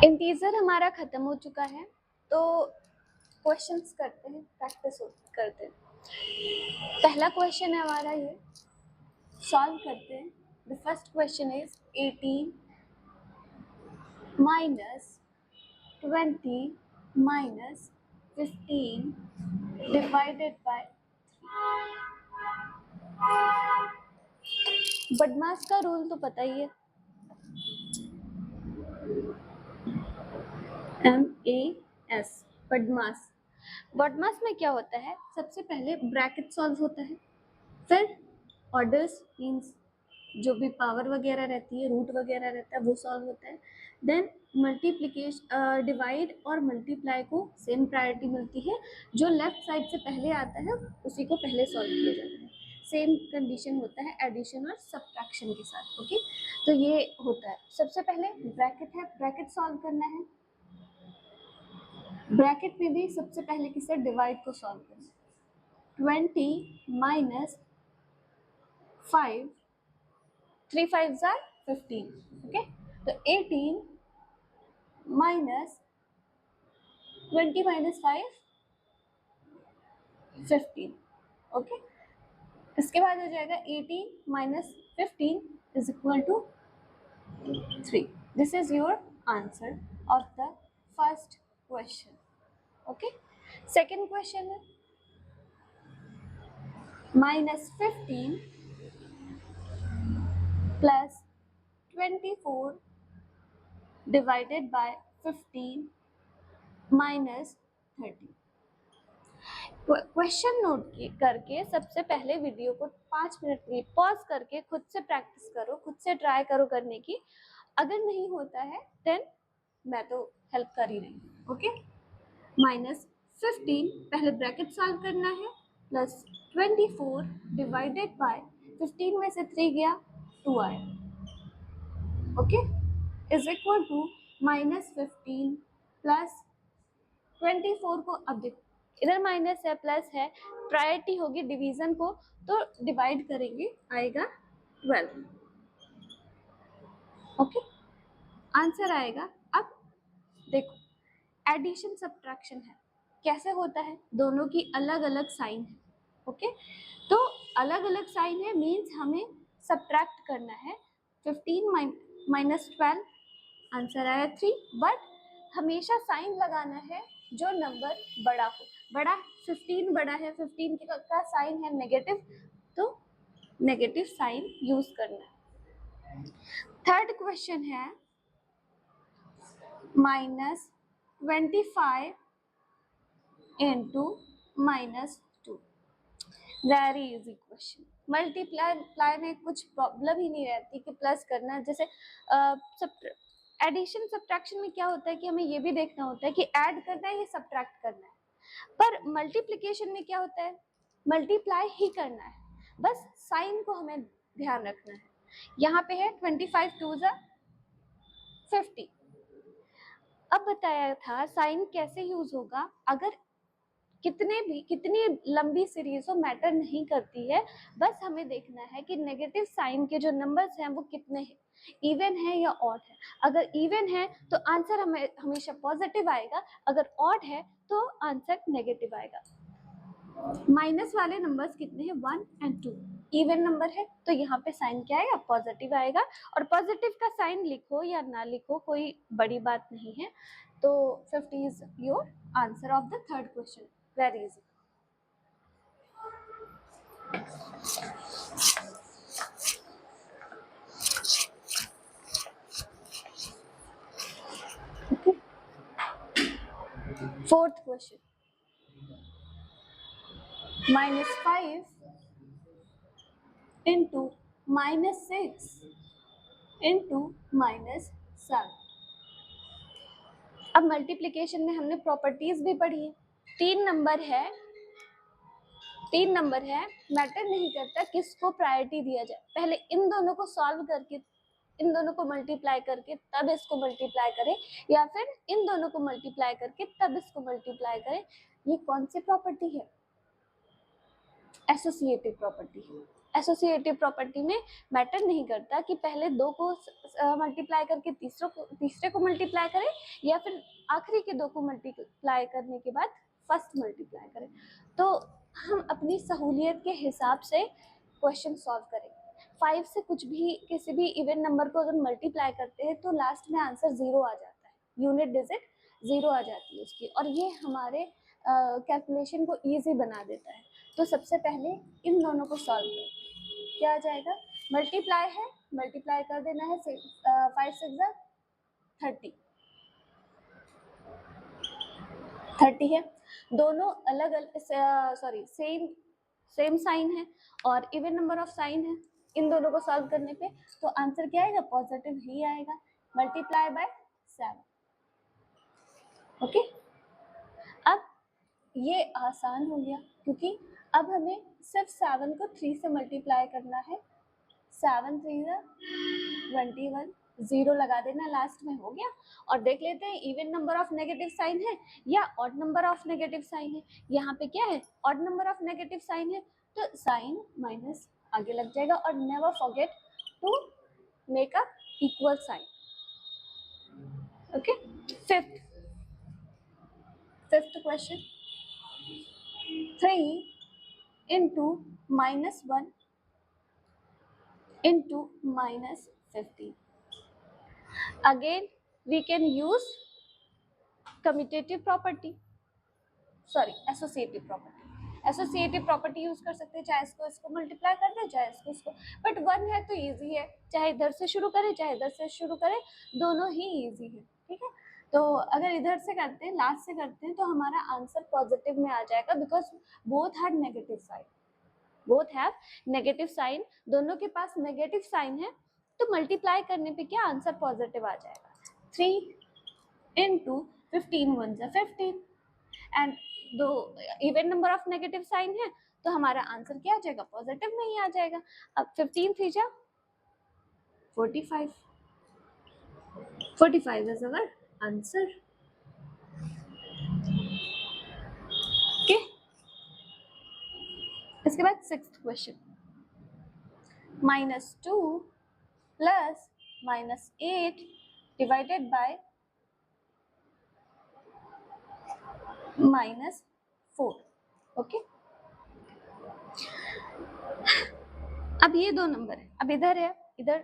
Integer हमारा खत्म हो चुका है, तो क्वेश्चंस करते हैं, प्रैक्टिस करते हैं। पहला क्वेश्चन है हमारा, ये सॉल्व करते हैं। The first question is 18 minus 20 minus 15 divided by. BODMAS का रूल तो पता ही है, MAS, बडमास। बडमास में क्या होता है, सबसे पहले ब्रैकेट सॉल्व होता है, फिर ऑर्डर्स मीन्स जो भी पावर वगैरह रहती है, रूट वगैरह रहता है, वो सॉल्व होता है। देन मल्टीप्लिकेशन, डिवाइड और मल्टीप्लाई को सेम प्रायोरिटी मिलती है, जो लेफ्ट साइड से पहले आता है उसी को पहले सॉल्व किया जाता है। सेम कंडीशन होता है एडिशन और सब्ट्रैक्शन के साथ। ओके, तो ये होता है। सबसे पहले ब्रैकेट है, ब्रैकेट सॉल्व करना है। ब्रैकेट में भी सबसे पहले किसे, डिवाइड को सॉल्व करना है। 20 माइनस 5, 3 5s are 15। ओके, तो 18 माइनस 20 माइनस 5 15। ओके, इसके बाद हो जाएगा 18 minus 15 is equal to 3। This is your answer of the first question. Okay, second question है -15 plus 24 divided by 15 minus 30। Question note करके सबसे पहले वीडियो को 5 मिनट के लिए पॉज करके खुद से प्रैक्टिस करो, खुद से ट्राई करो करने की। अगर नहीं होता है देन मैं तो हेल्प कर ही रही हूँ। ओके, -15 पहले ब्रैकेट सॉल्व करना है, प्लस 24 डिवाइडेड बाय 15 में से 3 गया 2 आया। Okay, is equal to -15 plus 24 को, अब देखो इधर माइनस है प्लस है, प्रायोरिटी होगी डिवीजन को, तो डिवाइड करेंगे, आएगा 12। ओके, आंसर आएगा। अब देखो एडिशन सब्ट्रैक्शन है, कैसे होता है, दोनों की अलग अलग साइन है। ओके, तो अलग अलग साइन है मीन्स हमें सब्ट्रैक्ट करना है। 15 माइनस 12, आंसर आया 3। बट हमेशा साइन लगाना है जो नंबर बड़ा हो। बड़ा 15 बड़ा है, 15 का साइन है नेगेटिव, तो नेगेटिव साइन यूज करना है। थर्ड क्वेश्चन है -25 into -2। Very easy question. Multiply में कुछ प्रॉब्लम ही नहीं रहती कि प्लस करना है। जैसे एडिशन सब्ट्रैक्शन में क्या होता है कि हमें ये भी देखना होता है कि ऐड करना है या सब्ट्रैक्ट करना है, पर मल्टीप्लिकेशन में क्या होता है, मल्टीप्लाई ही करना है, बस साइन को हमें ध्यान रखना है। यहाँ पे है 25 2 50। अब बताया था साइन कैसे यूज होगा, अगर कितनी लंबी सीरीज हो मैटर नहीं करती है, बस हमें देखना है कि नेगेटिव साइन के जो नंबर्स हैं वो कितने हैं, इवन है या ऑड है। अगर इवन है तो आंसर हमें हमेशा पॉजिटिव आएगा, अगर ऑड है तो आंसर नेगेटिव आएगा। माइनस वाले नंबर्स कितने हैं, 1 और 2, इवन नंबर है तो यहाँ पे साइन क्या आएगा, पॉजिटिव आएगा। और पॉजिटिव का साइन लिखो या ना लिखो कोई बड़ी बात नहीं है। तो 50 is your answer of the third question. Very easy. Fourth question, -5 into -6 into -7। अब मल्टीप्लिकेशन में हमने प्रॉपर्टीज भी पढ़ी है। तीन नंबर है, मैटर नहीं करता किसको प्रायोरिटी दिया जाए, पहले इन दोनों को सॉल्व करके इन दोनों को मल्टीप्लाई करके तब इसको मल्टीप्लाई करें, या फिर इन दोनों को मल्टीप्लाई करके तब इसको मल्टीप्लाई करें। ये कौन सी प्रॉपर्टी है, एसोसिएटिव प्रॉपर्टी है। एसोसिएटिव प्रॉपर्टी में मैटर नहीं करता कि पहले दो को मल्टीप्लाई करके तीसरे को मल्टीप्लाई करें या फिर आखिरी के दो को मल्टीप्लाई करने के बाद फर्स्ट मल्टीप्लाई करें। तो हम अपनी सहूलियत के हिसाब से क्वेश्चन सॉल्व करेंगे। 5 से कुछ भी किसी भी इवन नंबर को अगर मल्टीप्लाई करते हैं तो लास्ट में आंसर 0 आ जाता है, यूनिट डिजिट 0 आ जाती है उसकी, और ये हमारे कैलकुलेशन को ईजी बना देता है। तो सबसे पहले इन दोनों को सॉल्व करते हैं। क्या आ जाएगा, मल्टीप्लाई है, मल्टीप्लाई कर देना है, 5 6 30 है। दोनों अलग अलग सेम साइन है और इवन नंबर ऑफ साइन है। इन दोनों को सॉल्व करने पे तो आंसर क्या आएगा, पॉजिटिव ही आएगा, मल्टीप्लाई बाय 7। ओके, अब ये आसान हो गया क्योंकि अब हमें सिर्फ 7 को 3 से मल्टीप्लाई करना है। 7 3 21, 0 लगा देना लास्ट में, हो गया। और देख लेते हैं even number of negative sign है या odd number of negative sign है। यहाँ पे क्या है, odd number of negative sign है तो साइन माइनस आगे लग जाएगा। और never forget to make a equal sign. Okay, fifth question, 3 into -1 into -15. Again we can use associative property। Associative property use कर सकते हैं, चाहे इसको मल्टीप्लाई कर दें चाहे इसको, बट 1 है तो इजी है, चाहे इधर से शुरू करें चाहे इधर से शुरू करें, दोनों ही इजी है। ठीक है, तो अगर इधर से करते हैं, लास्ट से करते हैं, तो हमारा आंसर पॉजिटिव में आ जाएगा because both have negative sign, दोनों के पास नेगेटिव साइन है, तो मल्टीप्लाई करने पे क्या आंसर पॉजिटिव आ जाएगा। 3 into 15 1 = 15 एंड दो even number of negative sign है तो हमारा आंसर क्या आ जाएगा, पॉजिटिव में ही आ जाएगा। अब 15 3 जा 45 इज अवर आंसर। ओके, इसके बाद 6th question, -2 plus -8 divided by -4। Okay, अब ये दो नंबर है, अब इधर है, इधर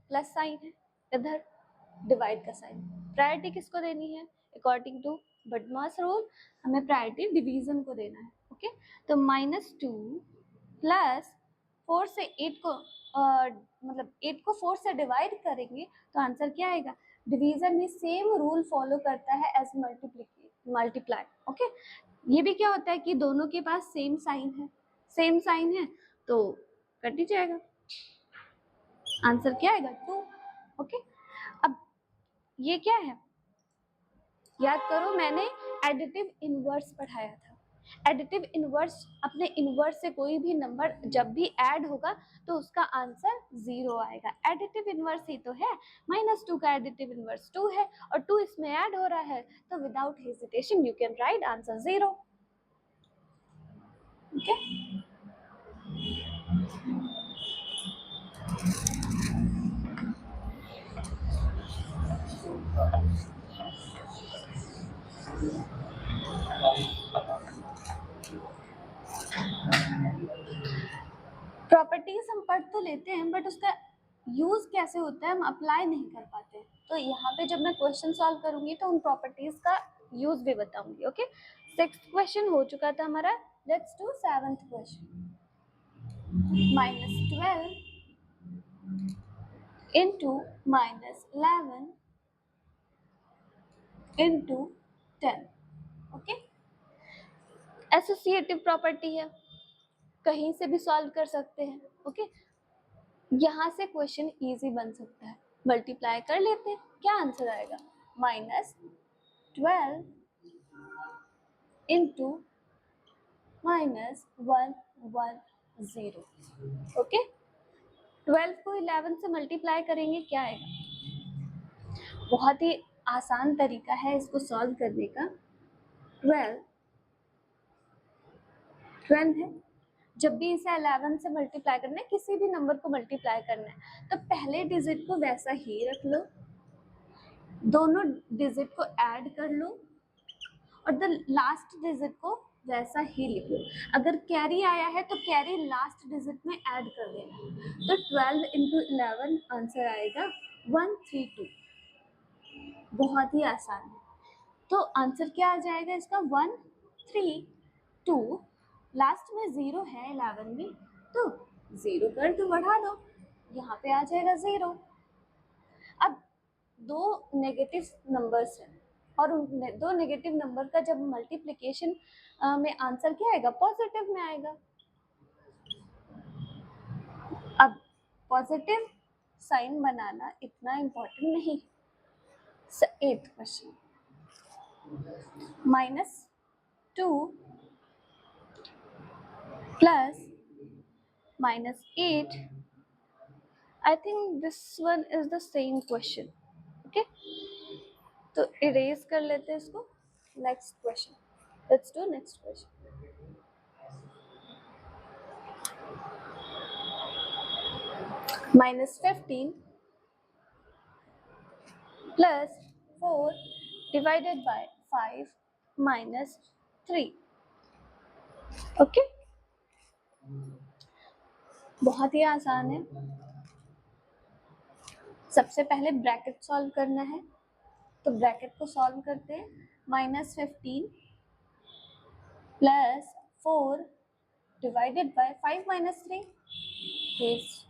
प्लस साइन है, इधर डिवाइड का साइन। प्रायोरिटी किसको देनी है, अकॉर्डिंग टू बडमास रूल हमें प्रायोरिटी डिवीजन को देना है। ओके, तो -2 प्लस 4 से 8 को मतलब 8 को 4 से डिवाइड करेंगे तो आंसर क्या आएगा, डिवीजन में सेम रूल फॉलो करता है एज मल्टीप्लाई। ओके, ये भी क्या होता है कि दोनों के पास सेम साइन है तो कट ही जाएगा, आंसर क्या आएगा 2। ओके, अब ये क्या है, याद करो मैंने एडिटिव इनवर्स पढ़ाया था। एडिटिव इनवर्स, अपने इनवर्स से कोई भी नंबर जब भी ऐड होगा तो उसका आंसर 0 आएगा। एडिटिव इनवर्स ही तो है, -2 का एडिटिव इनवर्स 2 है और 2 इसमें ऐड हो रहा है, तो without hesitation you can write answer 0। Okay, properties हम पढ़ तो लेते हैं बट उसका यूज कैसे होता है हम अप्लाई नहीं कर पाते हैं। तो यहाँ पे जब मैं क्वेश्चन सॉल्व करूंगी तो उन प्रॉपर्टीज का यूज भी बताऊंगी। ओके, 6th क्वेश्चन हो चुका था हमारा, let's do 7th question. -12 into -11 into 10। Okay, associative property है, कहीं से भी सॉल्व कर सकते हैं। ओके, यहाँ से क्वेश्चन इजी बन सकता है, मल्टीप्लाई कर लेते हैं, क्या आंसर आएगा, -12 into -110। ओके, 12 को 11 से मल्टीप्लाई करेंगे, क्या आएगा, बहुत ही आसान तरीका है इसको सॉल्व करने का। 12 है, जब भी इसे 11 से मल्टीप्लाई करना है, किसी भी नंबर को मल्टीप्लाई करना है, तो पहले डिजिट को वैसा ही रख लो, दोनों डिजिट को ऐड कर लो और द लास्ट डिजिट को वैसा ही लिख लो। अगर कैरी आया है तो कैरी लास्ट डिजिट में ऐड कर देना। तो 12 इंटू 11 आंसर आएगा 132। बहुत ही आसान है। तो आंसर क्या आ जाएगा इसका 132। लास्ट में 0 है 11 में, तो 0 कर दो, बढ़ा दो, यहाँ पे आ जाएगा 0। अब दो नेगेटिव नंबर्स हैं और उन दो नेगेटिव नंबर का जब मल्टीप्लिकेशन में आंसर क्या आएगा, पॉजिटिव में आएगा। अब पॉजिटिव साइन बनाना इतना इम्पोर्टेंट नहीं। 8th question, -2 plus -8. I think this one is the same question. Okay, तो erase कर लेते हैं इसको। Next question, let's do next question. -15 plus 4 divided by 5 minus 3. Okay, बहुत ही आसान है। सबसे पहले ब्रैकेट सॉल्व करना है, तो ब्रैकेट को सॉल्व करते हैं। -15 plus 4 divided by 5 minus 3 is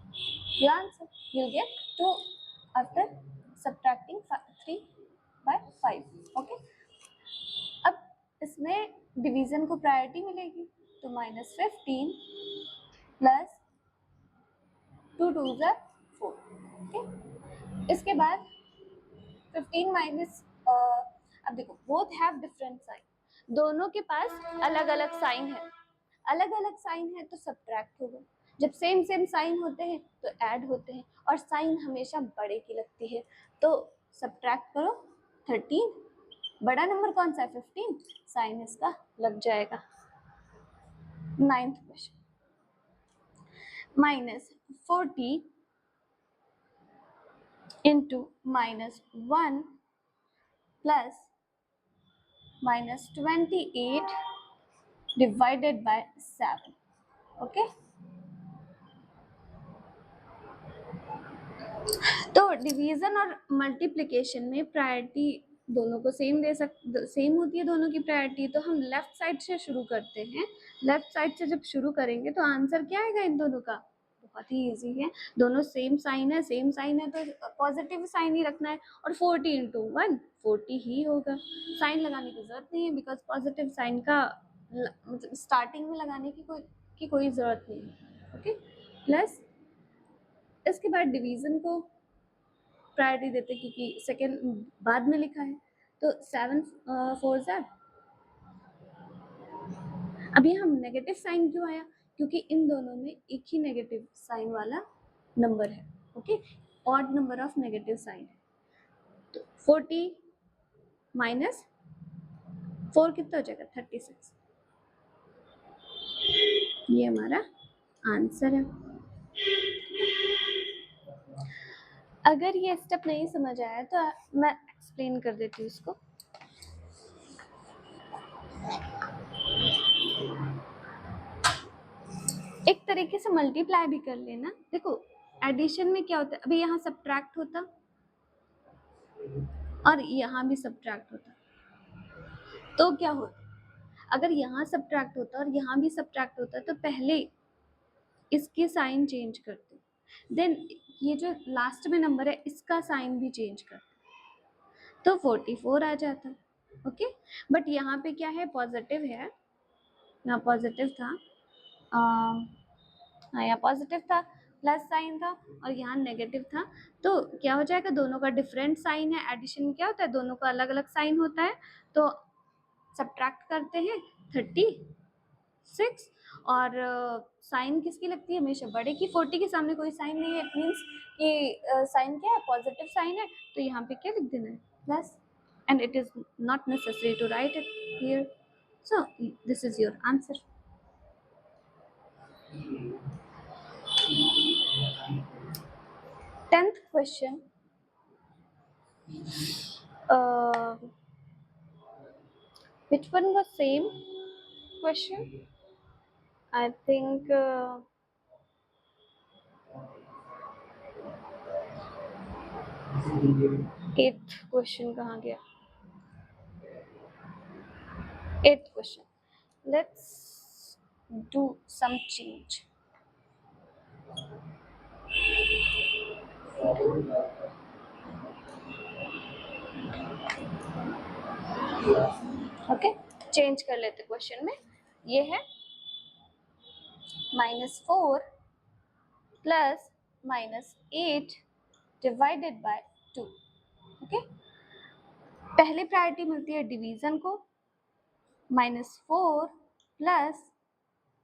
the answer. You'll get 2 after subtracting 3 by 5. Okay, अब इसमें डिवीजन को प्रायोरिटी मिलेगी, तो -15 प्लस 2 2 ज़ा 4। ओके, इसके बाद 15 माइनस, अब देखो बोथ हैव डिफरेंट साइन, दोनों के पास अलग अलग साइन है। अलग अलग साइन है तो सब्ट्रैक्ट होगा। जब सेम सेम साइन होते हैं तो ऐड होते हैं, और साइन हमेशा बड़े की लगती है, तो सब्ट्रैक्ट करो 13। बड़ा नंबर कौन सा है, 15, साइन इसका लग जाएगा। 9th question, -40 into -1 plus -28 divided by 7. Okay, तो डिवीजन और मल्टीप्लिकेशन में प्रायोरिटी दोनों को सेम होती है, दोनों की प्रायोरिटी। तो हम लेफ्ट साइड से शुरू करते हैं। लेफ्ट साइड से जब शुरू करेंगे तो आंसर क्या आएगा इन दोनों का, बहुत ही इजी है। दोनों सेम साइन है तो पॉजिटिव साइन ही रखना है, और 40 इंटू 1 40 ही होगा। साइन लगाने की जरूरत नहीं है, बिकॉज पॉजिटिव साइन का मतलब स्टार्टिंग में लगाने की कोई ज़रूरत नहीं है। ओके, प्लस इसके बाद डिवीज़न को प्रायोरिटी देते क्योंकि सेकेंड बाद में लिखा है, तो 7 4 ज़ार। अभी हम नेगेटिव साइन क्यों आया, क्योंकि इन दोनों में एक ही नेगेटिव साइन वाला नंबर है। Okay, odd number of negative sign है। तो 40 माइनस 4 कितना हो जाएगा, 36। ये हमारा आंसर है। अगर ये स्टेप नहीं समझ आया तो मैं एक्सप्लेन कर देती हूँ इसको। एक तरीके से मल्टीप्लाई भी कर लेना। देखो एडिशन में क्या होता है, अभी यहाँ सब्ट्रैक्ट होता और यहाँ भी सब्ट्रैक्ट होता, तो क्या होता, अगर यहाँ सब्ट्रैक्ट होता और यहाँ भी सब्ट्रैक्ट होता तो पहले इसके साइन चेंज करते, देन ये जो लास्ट में नंबर है इसका साइन भी चेंज करते, तो 44 आ जाता। ओके, बट यहाँ पे क्या है, पॉजिटिव है, यहाँ पॉजिटिव था, यहाँ पॉजिटिव था, प्लस साइन था, और यहाँ नेगेटिव था, तो क्या हो जाएगा, दोनों का डिफरेंट साइन है। एडिशन में क्या होता है, दोनों का अलग अलग साइन होता है, तो सब्ट्रैक्ट करते हैं 36, और साइन किसकी लगती है, हमेशा बड़े की। 40 के सामने कोई साइन नहीं है, इट मीन्स कि साइन क्या है, पॉजिटिव साइन है, तो यहाँ पे क्या लिख देना है, plus, and it is not necessary to write it here. So this is your answer. 10th question. Which one was same question? I think 8th question कहाँ गया? 8th question. Let's do some change. Okay, change कर लेते question में. ये है -4 plus -8 divided by 2. Okay, पहले priority मिलती है डिवीजन को. -4 प्लस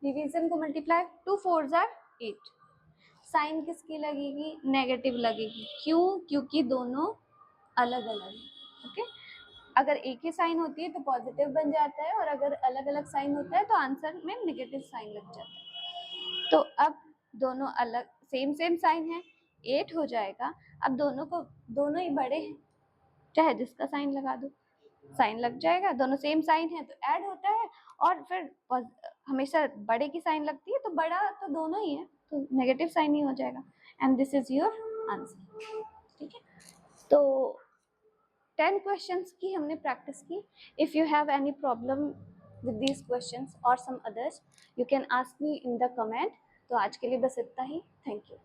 डिवीजन को मल्टीप्लाई, 2 4s are 8. साइन किसकी लगेगी? नेगेटिव लगेगी. क्यों? क्योंकि दोनों अलग अलग है. ओके, अगर एक ही साइन होती है तो पॉजिटिव बन जाता है, और अगर अलग अलग साइन होता है तो आंसर में नेगेटिव साइन लग जाता है. तो अब दोनों अलग सेम साइन है, 8 हो जाएगा. अब दोनों ही बड़े हैं, चाहे जिसका साइन लगा दो, साइन लग जाएगा. दोनों सेम साइन है तो ऐड होता है, और फिर हमेशा बड़े की साइन लगती है, तो बड़ा तो दोनों ही है, तो नेगेटिव साइन ही हो जाएगा. And this is your answer. ठीक है, तो 10 क्वेश्चंस की हमने प्रैक्टिस की. If you have any problem with these questions और some others, you can ask me in the comment. तो आज के लिए बस इतना ही. Thank you.